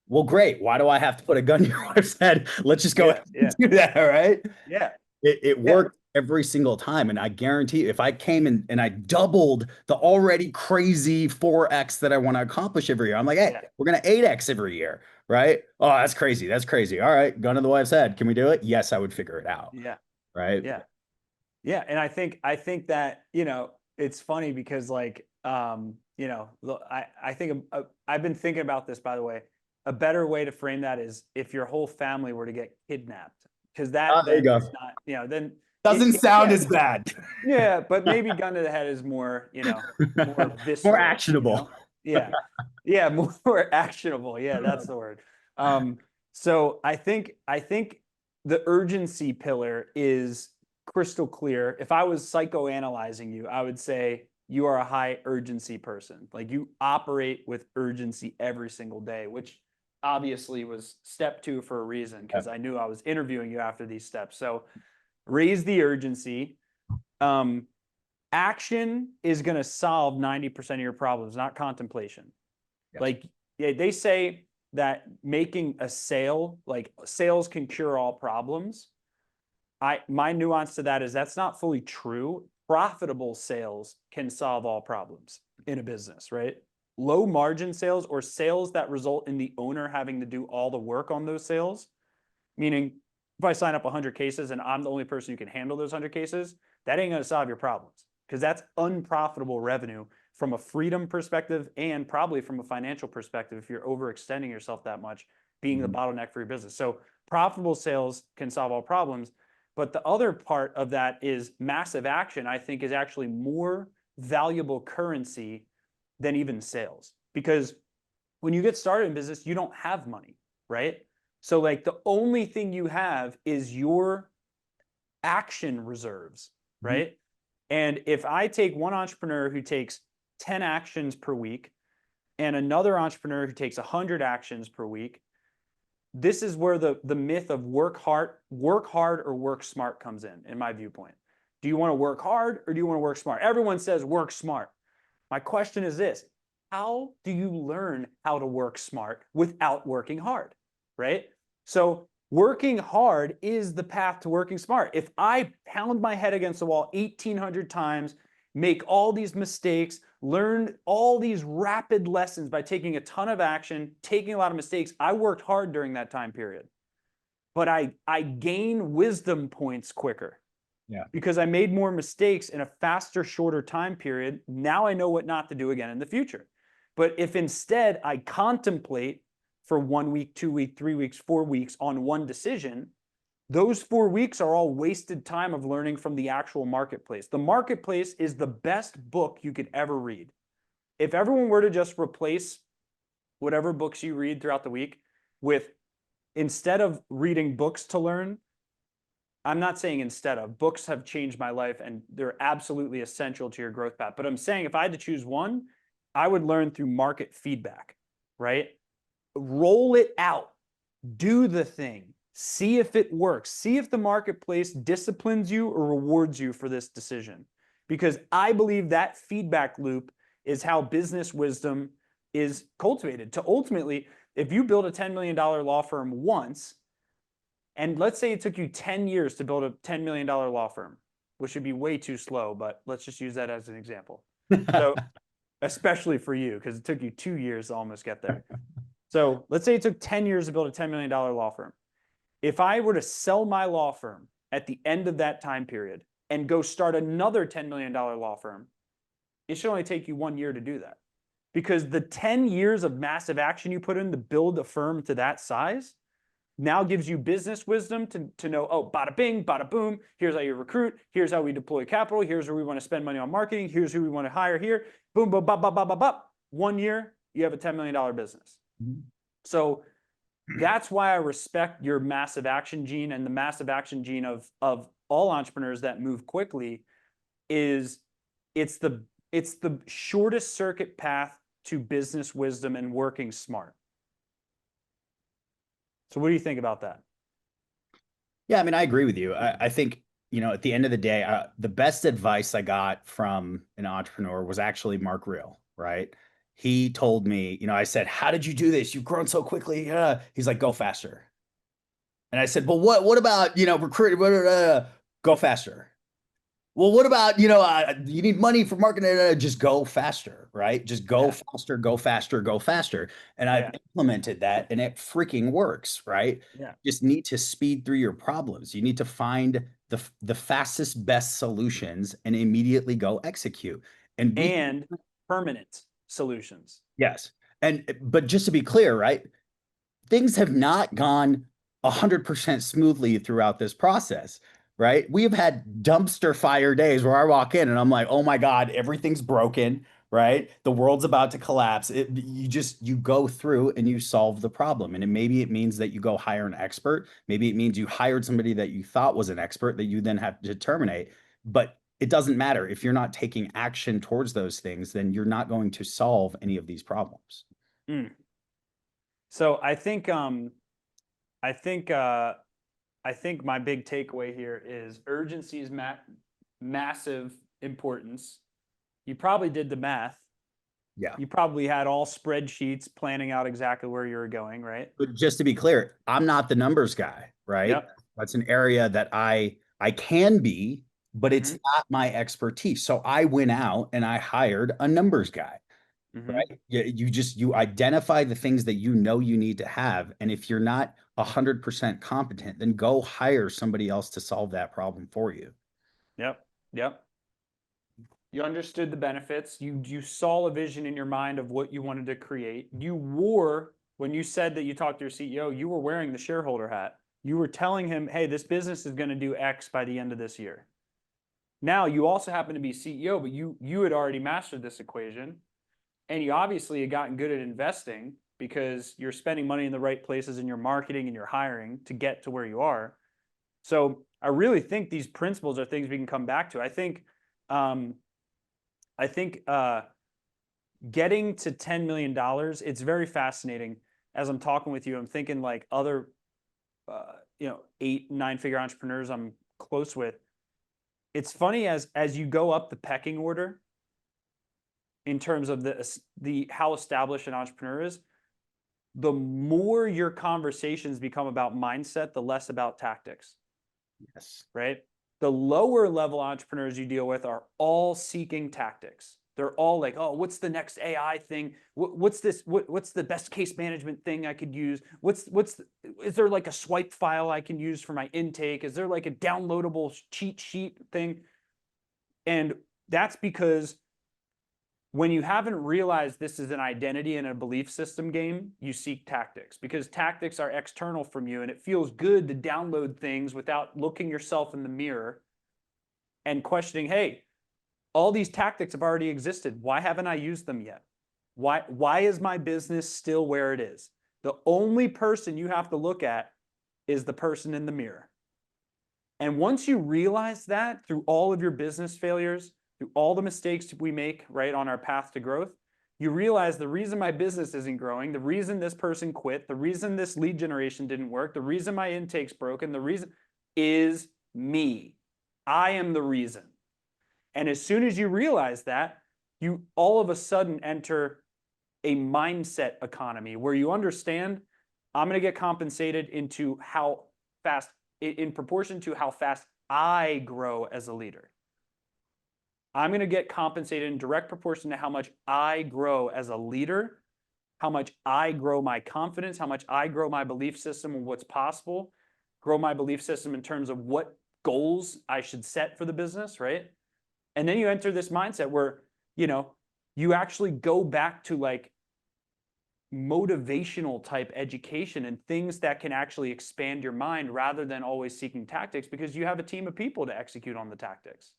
Well, great. Why do I have to put a gun to your wife's head? Let's just go Yeah. ahead and Yeah. do that, right? Yeah. It Yeah. worked every single time. And I guarantee you, if I came in and I doubled the already crazy 4x that I want to accomplish every year, I'm like, hey, Yeah. we're going to 8x every year, right? Oh, that's crazy. That's crazy. All right. Gun to the wife's head. Can we do it? Yes, I would figure it out. Yeah. Right. Yeah. Yeah. And I think that, it's funny because, like, look, I think I've been thinking about this, by the way. A better way to frame that is, if your whole family were to get kidnapped, because that There you then go. is not, then Doesn't sound yeah, as bad. yeah, but maybe gun to the head is more, more More visceral, actionable. Yeah. Yeah, more actionable. Yeah, that's the word. Um, so I think the urgency pillar is crystal clear. If I was psychoanalyzing you, I would say you are a high urgency person. Like, you operate with urgency every single day, which obviously was step 2 for a reason, because I knew I was interviewing you after these steps. So raise the urgency. Um, Action is going to solve 90% of your problems, not contemplation. Yes. Like, yeah, they say that making a sale, like, sales can cure all problems. My nuance to that is, that's not fully true. Profitable sales can solve all problems in a business, right? Low margin sales, or sales that result in the owner having to do all the work on those sales, meaning if I sign up 100 cases and I'm the only person who can handle those 100 cases, that ain't going to solve your problems, because that's unprofitable revenue from a freedom perspective, and probably from a financial perspective, if you're overextending yourself that much, being the bottleneck for your business. So profitable sales can solve all problems. But the other part of that is massive action, I think, is actually more valuable currency than even sales. Because when you get started in business, you don't have money, right? So like the only thing you have is your action reserves, right? And if I take one entrepreneur who takes 10 actions per week and another entrepreneur who takes 100 actions per week, this is where the myth of work hard or work smart comes in my viewpoint. Do you want to work hard or do you want to work smart? Everyone says work smart. My question is this: how do you learn how to work smart without working hard, right? So working hard is the path to working smart. If I pound my head against the wall 1,800 times, make all these mistakes, learn all these rapid lessons by taking a ton of action, taking a lot of mistakes, I worked hard during that time period. But I gain wisdom points quicker. Yeah. Because I made more mistakes in a faster, shorter time period. Now I know what not to do again in the future. But if instead I contemplate for 1 week, 2 weeks, 3 weeks, 4 weeks on one decision, those 4 weeks are all wasted time of learning from the actual marketplace. The marketplace is the best book you could ever read. If everyone were to just replace whatever books you read throughout the week with, instead of reading books to learn, I'm not saying instead of, books have changed my life and they're absolutely essential to your growth path. But I'm saying if I had to choose one, I would learn through market feedback, right? Roll it out, do the thing, see if it works, see if the marketplace disciplines you or rewards you for this decision. Because I believe that feedback loop is how business wisdom is cultivated. To ultimately, if you build a $10 million law firm once, and let's say it took you 10 years to build a $10 million law firm, which would be way too slow, but let's just use that as an example. So, especially for you, because it took you 2 years to almost get there. So let's say it took 10 years to build a $10 million law firm. If I were to sell my law firm at the end of that time period and go start another $10 million law firm, it should only take you 1 year to do that. Because the 10 years of massive action you put in to build a firm to that size now gives you business wisdom to know, oh, bada bing, bada boom, here's how you recruit, here's how we deploy capital, here's where we want to spend money on marketing, here's who we want to hire here, boom, boom, bop, bop, bop, bop, bop. 1 year, you have a $10 million business. So that's why I respect your massive action gene, and the massive action gene of all entrepreneurs that move quickly is it's the shortest circuit path to business wisdom and working smart. So what do you think about that? Yeah, I mean, I agree with you. I think, at the end of the day, the best advice I got from an entrepreneur was actually Mark Real, right? He told me, I said, how did you do this? You've grown so quickly. He's like, go faster. And I said, well, what about, recruiting? Go faster. Well, what about, you need money for marketing? Just go faster, right? Just go faster, go faster, go faster. And I've implemented that and it freaking works, right? Yeah. You just need to speed through your problems. You need to find the fastest, best solutions and immediately go execute. And permanent solutions. Yes. But just to be clear, right? Things have not gone 100% smoothly throughout this process, right? We have had dumpster fire days where I walk in and I'm like, oh my God, everything's broken, right? The world's about to collapse. You go through and you solve the problem. And maybe it means that you go hire an expert. Maybe it means you hired somebody that you thought was an expert that you then have to terminate. But it doesn't matter. If you're not taking action towards those things, then you're not going to solve any of these problems. So I think my big takeaway here is urgency is massive importance. You probably did the math. Yeah. You probably had all spreadsheets planning out exactly where you were going, right? But just to be clear, I'm not the numbers guy, right? Yep. That's an area that I can be, but it's not my expertise. So I went out and I hired a numbers guy. Right? You identify the things that you know you need to have. And if you're not 100% competent, then go hire somebody else to solve that problem for you. Yep. You understood the benefits. You saw a vision in your mind of what you wanted to create. When you said that you talked to your CEO, you were wearing the shareholder hat. You were telling him, hey, this business is going to do X by the end of this year. Now, you also happen to be CEO, but you had already mastered this equation. And you obviously have gotten good at investing because you're spending money in the right places in your marketing and your hiring to get to where you are. So I really think these principles are things we can come back to. Um, I think getting to $10 million, it's very fascinating. As I'm talking with you, I'm thinking like other, 8, 9-figure entrepreneurs I'm close with. It's funny as you go up the pecking order in terms of the how established an entrepreneur is, the more your conversations become about mindset, the less about tactics. Yes. Right? The lower level entrepreneurs you deal with are all seeking tactics. They're all like, oh, what's the next AI thing? What's this? What's the best case management thing I could use? Is there like a swipe file I can use for my intake? Is there like a downloadable cheat sheet thing? And that's because when you haven't realized this is an identity and a belief system game, you seek tactics because tactics are external from you and it feels good to download things without looking yourself in the mirror and questioning, hey, all these tactics have already existed. Why haven't I used them yet? Why is my business still where it is? The only person you have to look at is the person in the mirror. And once you realize that through all of your business failures, through all the mistakes we make, right, on our path to growth, you realize the reason my business isn't growing, the reason this person quit, the reason this lead generation didn't work, the reason my intake's broken, the reason is me. I am the reason. And as soon as you realize that, you all of a sudden enter a mindset economy where you understand I'm going to get compensated into how fast, in proportion to how fast I grow as a leader. I'm going to get compensated in direct proportion to how much I grow as a leader, how much I grow my confidence, how much I grow my belief system of what's possible, grow my belief system in terms of what goals I should set for the business, right? And then you enter this mindset where, you actually go back to like motivational type education and things that can actually expand your mind rather than always seeking tactics because you have a team of people to execute on the tactics.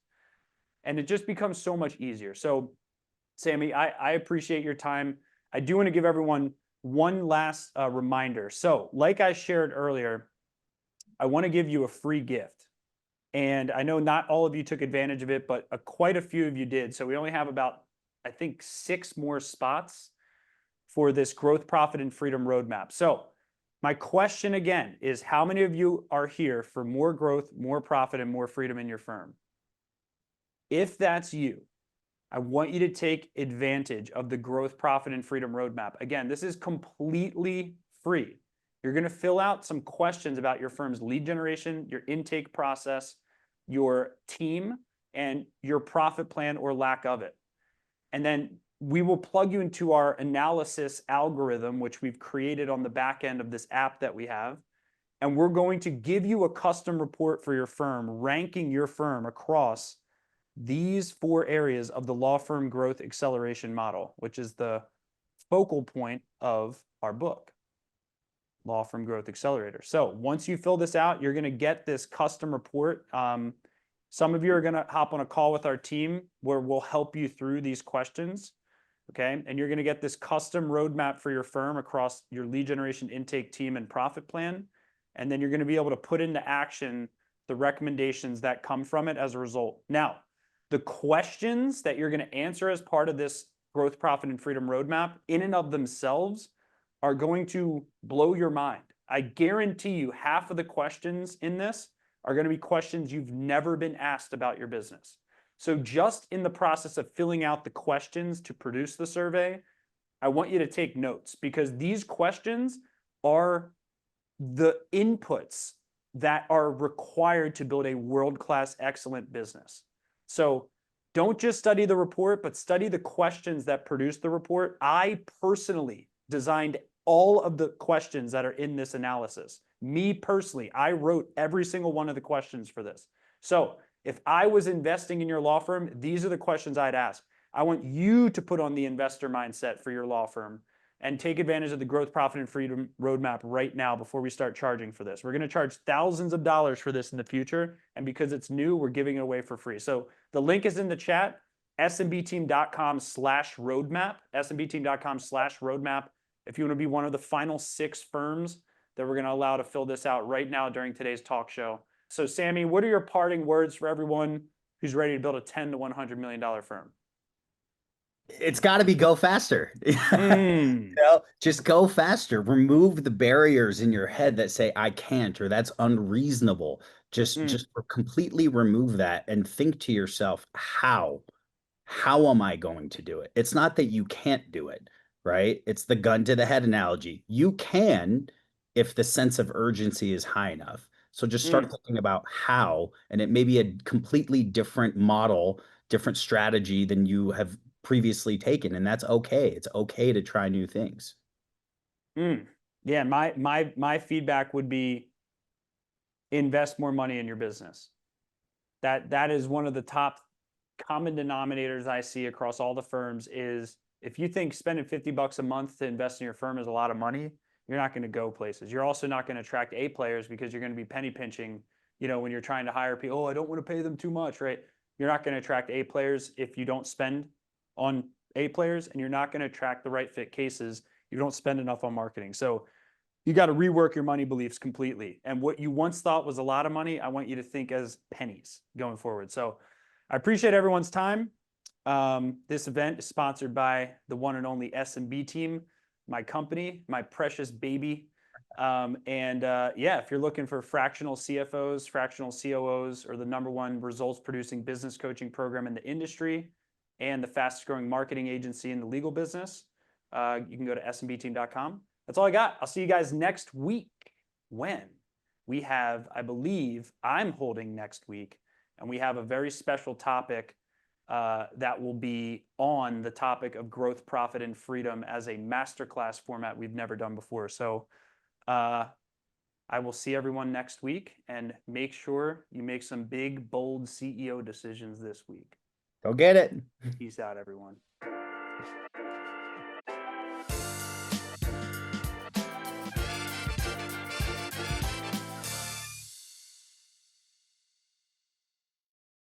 And it just becomes so much easier. So, Sammy, I appreciate your time. I do want to give everyone one last reminder. So, like I shared earlier, I want to give you a free gift. And I know not all of you took advantage of it, but quite a few of you did. So we only have about, I think, 6 more spots for this growth, profit, and freedom roadmap. So my question again is, how many of you are here for more growth, more profit, and more freedom in your firm? If that's you, I want you to take advantage of the growth, profit, and freedom roadmap. Again, this is completely free. You're going to fill out some questions about your firm's lead generation, your intake process, your team, and your profit plan or lack of it. And then we will plug you into our analysis algorithm, which we've created on the back end of this app that we have. And we're going to give you a custom report for your firm, ranking your firm across these 4 areas of the law firm growth acceleration model, which is the focal point of our book, Law Firm Growth Accelerator. So once you fill this out, you're going to get this custom report. Some of you are going to hop on a call with our team where we'll help you through these questions. Okay. And you're going to get this custom roadmap for your firm across your lead generation, intake, team, and profit plan. And then you're going to be able to put into action the recommendations that come from it as a result. Now, the questions that you're going to answer as part of this growth, profit, and freedom roadmap in and of themselves are going to blow your mind. I guarantee you half of the questions in this are going to be questions you've never been asked about your business. So just in the process of filling out the questions to produce the survey, I want you to take notes because these questions are the inputs that are required to build a world-class, excellent business. So don't just study the report, but study the questions that produce the report. I personally designed all of the questions that are in this analysis. Me personally, I wrote every single one of the questions for this. So if I was investing in your law firm, these are the questions I'd ask. I want you to put on the investor mindset for your law firm and take advantage of the growth, profit, and freedom roadmap right now before we start charging for this. We're going to charge thousands of dollars for this in the future. And because it's new, we're giving it away for free. So the link is in the chat. smbteam.com/roadmap, smbteam.com/roadmap. If you want to be one of the final 6 firms that we're going to allow to fill this out right now during today's talk show. So Sammy, what are your parting words for everyone who's ready to build a $10 to $100 million firm? It's got to be go faster. Mm, Just go faster. Remove the barriers in your head that say I can't or that's unreasonable. mm, Completely remove that and think to yourself, how am I going to do it? It's not that you can't do it, right? It's the gun to the head analogy. You can if the sense of urgency is high enough. So just start mm, thinking about how, and it may be a completely different model, different strategy than you have previously taken, and that's okay. It's okay to try new things. mm. Yeah, my feedback would be invest more money in your business. That is one of the top common denominators I see across all the firms is if you think spending $50 a month to invest in your firm is a lot of money, you're not going to go places. You're also not going to attract A players because you're going to be penny pinching, when you're trying to hire people. Oh, I don't want to pay them too much, right? You're not going to attract A players if you don't spend on A players, and you're not going to attract the right fit cases if you don't spend enough on marketing. So you got to rework your money beliefs completely. And what you once thought was a lot of money, I want you to think as pennies going forward. So I appreciate everyone's time. This event is sponsored by the one and only S&B team, my company, my precious baby. Yeah, if you're looking for fractional CFOs, fractional COOs, or the #1 results producing business coaching program in the industry and the fastest growing marketing agency in the legal business, you can go to smbteam.com. That's all I got. I'll see you guys next week when we have, I believe I'm holding next week, and we have a very special topic that will be on the topic of growth, profit, and freedom as a masterclass format we've never done before. So I will see everyone next week, and make sure you make some big, bold CEO decisions this week. Go get it. Peace out, everyone.